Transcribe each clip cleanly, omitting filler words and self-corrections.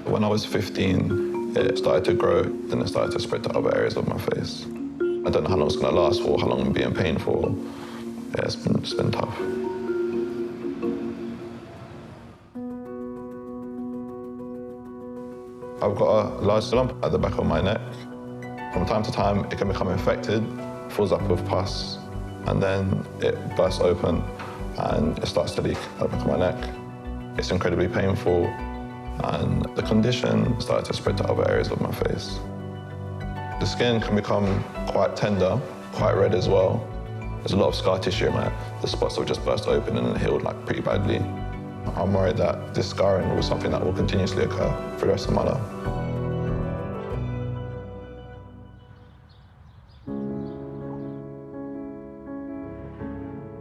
When I was 15, it started to grow, then it started to spread to other areas of my face. I don't know how long it's going to last for, how long I'm being in pain for. Yeah, it's been tough. I've got a large lump at the back of my neck. From time to time, it can become infected, fills up with pus, and then it bursts open and it starts to leak at the back of my neck. It's incredibly painful, and the condition started to spread to other areas of my face. The skin can become quite tender, quite red as well. There's a lot of scar tissue in my, the spots have just burst open and healed like pretty badly. I'm worried that this scarring will be something that will continuously occur for the rest of my life.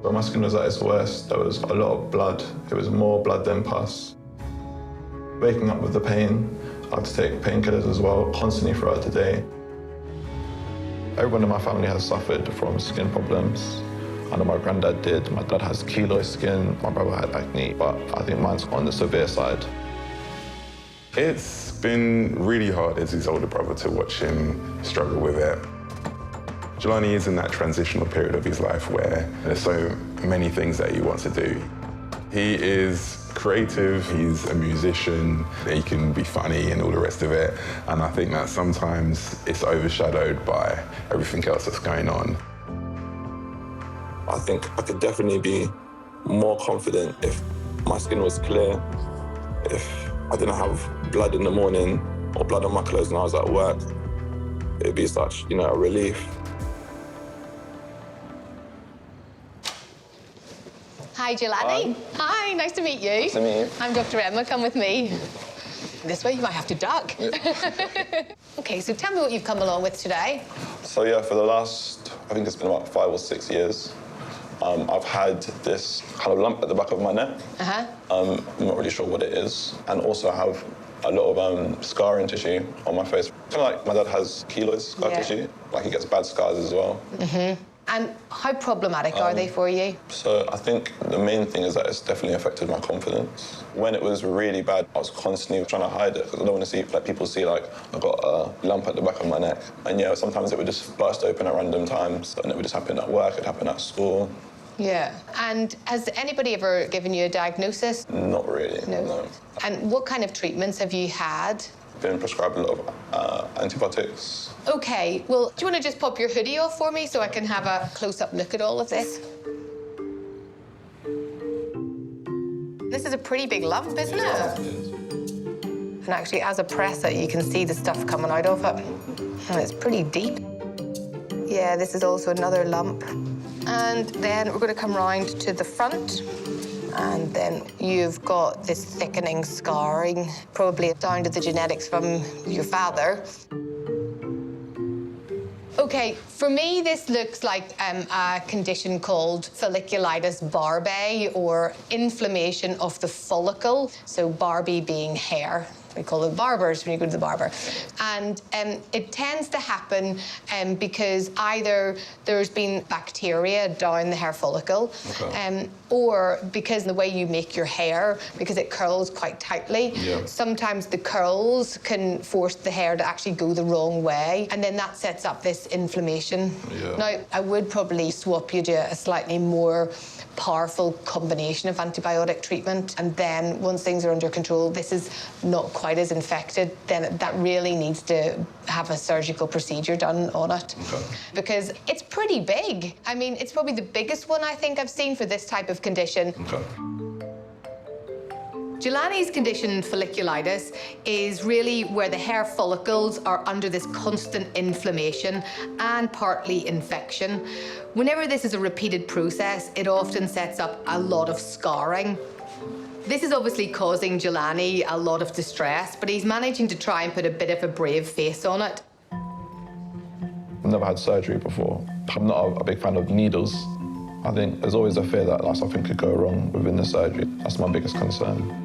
When my skin was at its worst, there was a lot of blood. It was more blood than pus. Waking up with the pain, I had to take painkillers as well, constantly throughout the day. Everyone in my family has suffered from skin problems. I know my granddad did. My dad has keloid skin. My brother had acne, but I think mine's on the severe side. It's been really hard as his older brother to watch him struggle with it. Jelani is in that transitional period of his life where there's so many things that he wants to do. He is creative, he's a musician, he can be funny and all the rest of it. And I think that sometimes it's overshadowed by everything else that's going on. I think I could definitely be more confident if my skin was clear, if I didn't have blood in the morning or blood on my clothes when I was at work. It'd be such, a relief. Hi, Jelani. Hi, nice to meet you. Nice to meet you. I'm Dr. Emma, come with me. This way, you might have to duck. Yeah. OK, so tell me what you've come along with today. So yeah, for the last, I think it's been about 5 or 6 years, I've had this kind of lump at the back of my neck. I'm not really sure what it is. And also I have a lot of scarring tissue on my face. Kind of like my dad has keloid scar tissue, like he gets bad scars as well. And how problematic are they for you? So I think the main thing is that it's definitely affected my confidence. When it was really bad, I was constantly trying to hide it because I don't want to see people see like I got a lump at the back of my neck. And yeah, sometimes it would just burst open at random times, and it would just happen at work, it'd happen at school. Yeah. And has anybody ever given you a diagnosis? Not really. No. And what kind of treatments have you had? Been prescribed a lot of antibiotics. OK, well, do you want to just pop your hoodie off for me so I can have a close-up look at all of this? This is a pretty big lump, isn't it? And actually, as I press it, you can see the stuff coming out of it. And it's pretty deep. Yeah, this is also another lump. And then we're going to come round to the front. And then you've got this thickening scarring, probably down to the genetics from your father. OK, for me, this looks like a condition called folliculitis barbae, or inflammation of the follicle, so Barbie being hair. We call them barbers when you go to the barber. And it tends to happen because either there's been bacteria down the hair follicle, or because the way you make your hair, because it curls quite tightly, sometimes the curls can force the hair to actually go the wrong way, and then that sets up this inflammation. Now, I would probably swap you to a slightly more powerful combination of antibiotic treatment, and then once things are under control, this is not quite as infected, then that really needs to have a surgical procedure done on it. Because it's pretty big. I mean, it's probably the biggest one I think I've seen for this type of condition. Jelani's condition, folliculitis, is really where the hair follicles are under this constant inflammation and partly infection. Whenever this is a repeated process, it often sets up a lot of scarring. This is obviously causing Jelani a lot of distress, but he's managing to try and put a bit of a brave face on it. I've never had surgery before. I'm not a big fan of needles. I think there's always a fear that something could go wrong within the surgery. That's my biggest concern.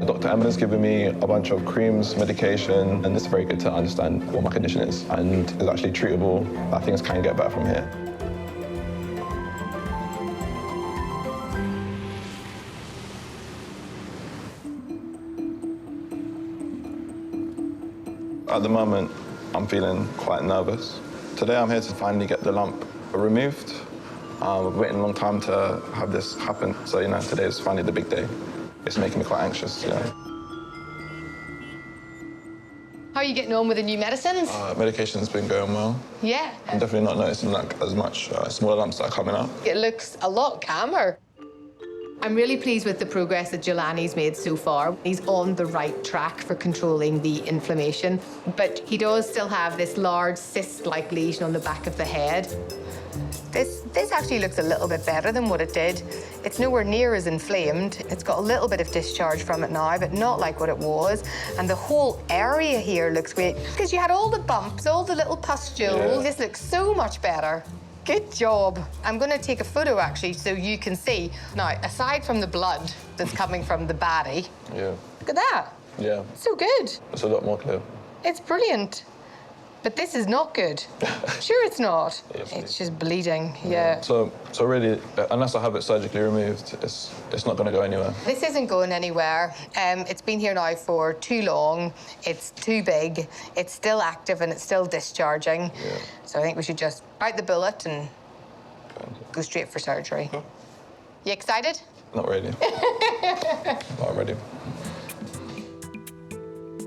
Dr. Emma's given me a bunch of creams, medication, and it's very good to understand what my condition is. And it's actually treatable. That things can get better from here. At the moment, I'm feeling quite nervous. Today, I'm here to finally get the lump removed. We've waited a long time to have this happen, so, today is finally the big day. It's making me quite anxious, How are you getting on with the new medicines? Medication's been going well. Yeah. I'm definitely not noticing, as much smaller lumps that are coming up. It looks a lot calmer. I'm really pleased with the progress that Jelani's made so far. He's on the right track for controlling the inflammation, but he does still have this large cyst-like lesion on the back of the head. This actually looks a little bit better than what it did. It's nowhere near as inflamed. It's got a little bit of discharge from it now, but not like what it was. And the whole area here looks great, because you had all the bumps, all the little pustules. This looks so much better. Good job. I'm going to take a photo, actually, so you can see. Now, aside from the blood that's coming from the body, Yeah. look at that. Yeah. So good. It's a lot more clear. It's brilliant. But this is not good. Sure it's not. Yes, It's just bleeding, yeah. So really, unless I have it surgically removed, it's not going to go anywhere. This isn't going anywhere. It's been here now for too long. It's too big. It's still active and it's still discharging. Yeah. So I think we should just bite the bullet and go straight for surgery. Huh? You excited? Not really. Not ready.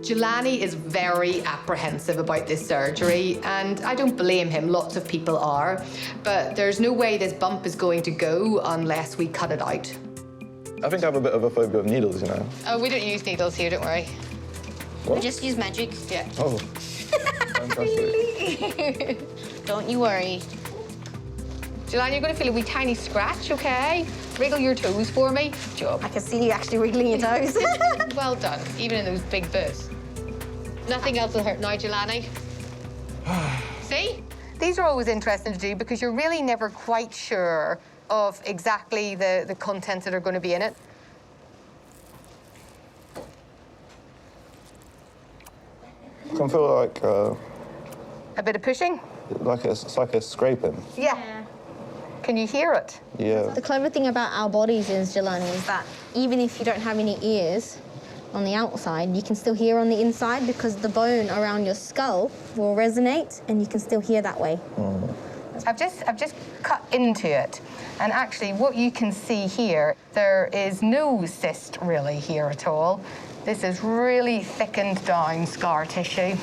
Jelani is very apprehensive about this surgery, and I don't blame him. Lots of people are. But there's no way this bump is going to go unless we cut it out. I think I have a bit of a phobia of needles, Oh, we don't use needles here, don't worry. What? We just use magic. Yeah. Oh, fantastic. Don't you worry. Jelani, you're going to feel a wee tiny scratch, OK? Wriggle your toes for me. Good job. I can see you actually wiggling your toes. Well done, even in those big boots. Nothing else will hurt now, Jelani. See? These are always interesting to do because you're really never quite sure of exactly the contents that are going to be in it. I can feel like A bit of pushing? it's like a scraping. Yeah. Can you hear it? Yeah. The clever thing about our bodies is, Jelani, is that even if you don't have any ears on the outside, you can still hear on the inside because the bone around your skull will resonate and you can still hear that way. I've just cut into it. And actually, what you can see here, there is no cyst really here at all. This is really thickened down scar tissue.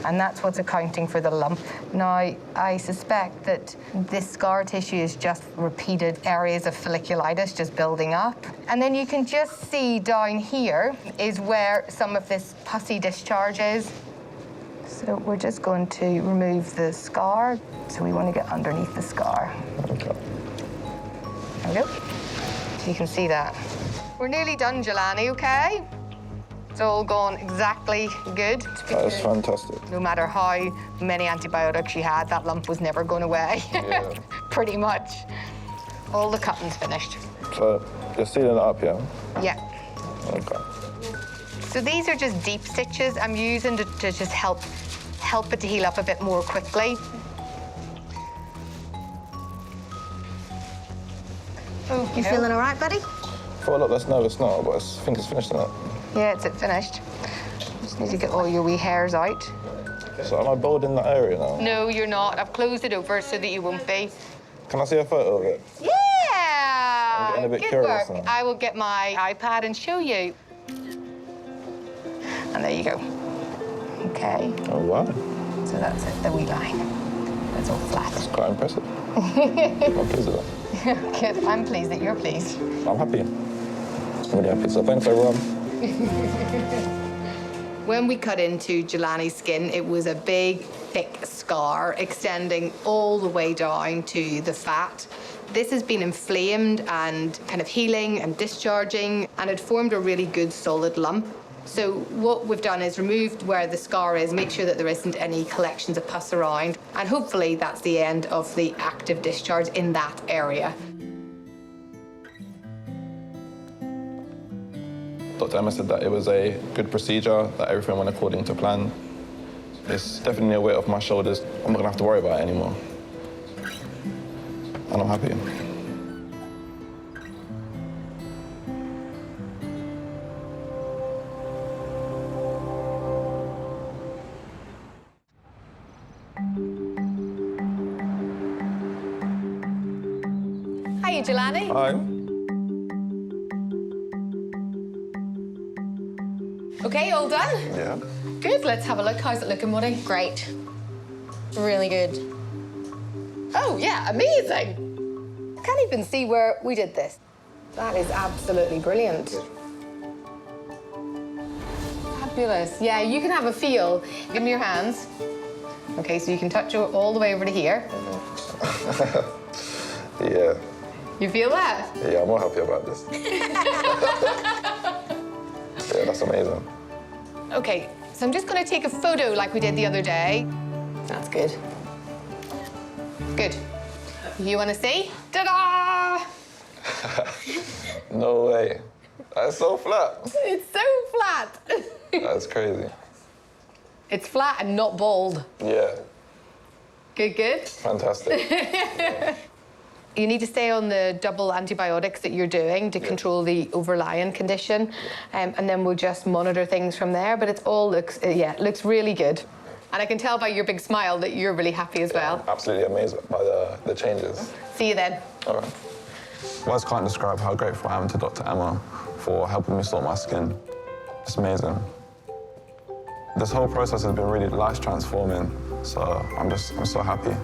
And that's what's accounting for the lump. Now, I suspect that this scar tissue is just repeated areas of folliculitis just building up. And then you can just see down here is where some of this pussy discharge is. So we're just going to remove the scar. So we want to get underneath the scar. Okay. There we go. So you can see that. We're nearly done, Jelani, OK? It's all gone exactly good. That is fantastic. No matter how many antibiotics you had, that lump was never going away. Yeah. Pretty much. All the cutting's finished. So you're sealing it up, yeah? Yeah. Okay. So these are just deep stitches I'm using to just help it to heal up a bit more quickly. Oh, You feeling all right, buddy? I feel a lot less nervous now, but I think it's finished now. Yeah, it's finished. Just need to get all your wee hairs out. So am I bald in that area now? No, you're not. I've closed it over so that you won't be. Can I see a photo of it? Yeah! I'm getting a bit Good curious work. now. I will get my iPad and show you. And there you go. Okay, Oh, wow. so that's it, the wee line. It's all flat. Quite impressive. I'm pleased with that. Good. I'm pleased that you're pleased. I'm happy. I'm really happy. So thanks, everyone. When we cut into Jelani's skin, it was a big, thick scar extending all the way down to the fat. This has been inflamed and kind of healing and discharging, and it formed a really good solid lump. So what we've done is removed where the scar is, make sure that there isn't any collections of pus around, and hopefully that's the end of the active discharge in that area. Dr. Emma said that it was a good procedure, that everything went according to plan. It's definitely a weight off my shoulders. I'm not gonna have to worry about it anymore. And I'm happy. you, Jelani? Hi. Okay, all done? Yeah. Good, let's have a look. How's it looking, Woody? Great. Really good. Oh, yeah, amazing. I can't even see where we did this. That is absolutely brilliant. Fabulous. Yeah, you can have a feel. Give me your hands. Okay, so you can touch all the way over to here. Yeah. You feel that? Yeah, I'm more happy about this. Yeah, that's amazing. Okay, so I'm just gonna take a photo like we did the other day. That's good. Good. You wanna see? Ta-da! No way. That's so flat. It's so flat. That's crazy. It's flat and not bald. Yeah, Good, good. fantastic. You need to stay on the double antibiotics that you're doing to control the overlying condition, and then we'll just monitor things from there. But it all looks, it looks really good. And I can tell by your big smile that you're really happy as well. Absolutely amazed by the changes. See you then. All right. Words can't describe how grateful I am to Dr. Emma for helping me sort my skin. It's amazing. This whole process has been really life transforming, so I'm so happy.